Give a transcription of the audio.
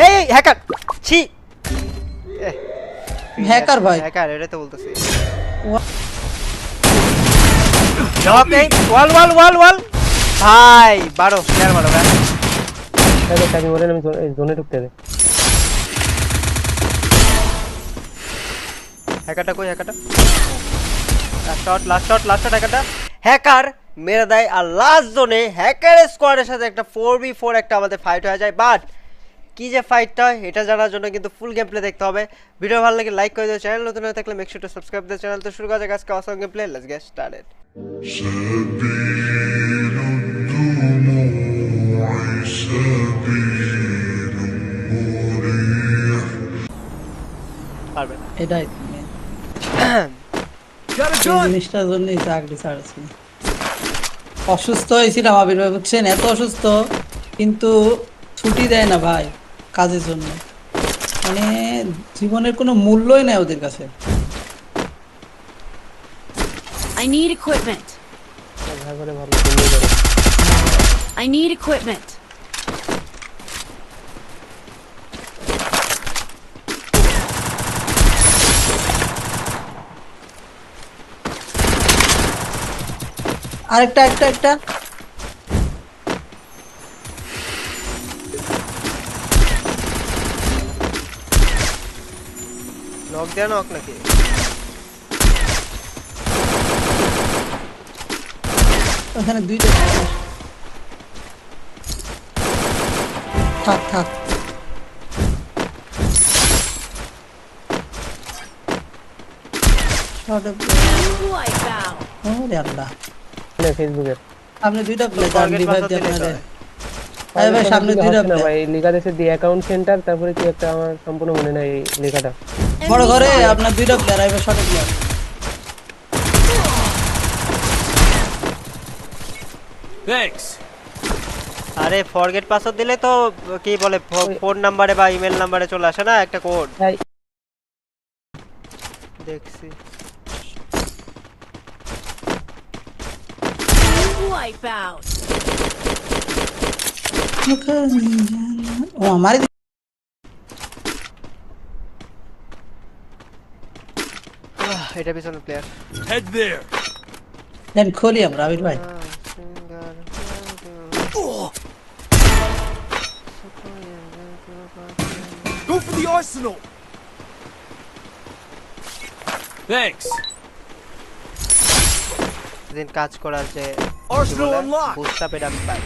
এই হ্যাকার ছি হ্যাকার ভাই হ্যাকার এটা তো বলতেছি জবাব নেই ওয়াল ওয়াল ওয়াল ওয়াল ভাই 12 প্লেয়ার মারো ভাই তাহলে আমি বলেন আমি জোনে ঢুকতে দে হ্যাকারটা কই হ্যাকারটা লাস্ট শট হ্যাকারটা হ্যাকার মেরে দেয় আর লাস্ট জোনে হ্যাকারের স্কোয়াডের সাথে একটা 4v4 একটা আমাদের ফাইট হয়ে যায় বাট কি যে ফাইটটা হয় এটা জানার জন্য কিন্তু ফুল গেম প্লে দেখতে হবে ভিডিও ভালো লাগে লাইক করে দিও চ্যানেল নতুন হয়ে থাকলে make sure to subscribe the channel তো শুরু করা যাক আজকে awesome game play let's get started পারবে না এটাই জিনিসটার জন্যই চাকরি ছাড়ছি অসুস্থ হয়েছিলাম আবির ভাই বুঝছেন এত অসুস্থ কিন্তু ছুটি দেয় না ভাই কাজের জন্য মানে জীবনের কোনো মূল্যই নাই ওদের কাছে I need equipment. ভালো ভালো সুন্দর করে I need equipment. আরেকটা একটা নক দেয়া নক নাকি ওখানে দুইটা থাক Wipeout. ওরে আল্লাহ ফেসবুকে আপনি দুইটা প্লে দাম Target রিভাইভ পাসওয়ার্ড দিয়ে দিলে আপনারে আরে ভাই সামনে দুইটা না প্লে ভাই লিগা দেশে দি অ্যাকাউন্ট সেন্টার তারপরে কি একটা আমার সম্পূর্ণ মনে নাই এই লেখাটা বড় ঘরে আপনার দুইটা প্লেয়ার আইবে শর্ট প্লেয়ার Thanks. আরে ফরগেট পাসওয়ার্ড দিলে তো কি বলে ফোন নাম্বারে বা ইমেল নাম্বারে চলে আসে না একটা কোড তাই দেখছি Wipeout. ও আমারে এটা পিছনে প্লেয়ার Head there. দেন খোলি আমরা আবির ভাই Go for the arsenal. Thanks. দিন কাজ করার যে Arsenal unlocked. বুস্টটা পেড আমি পাই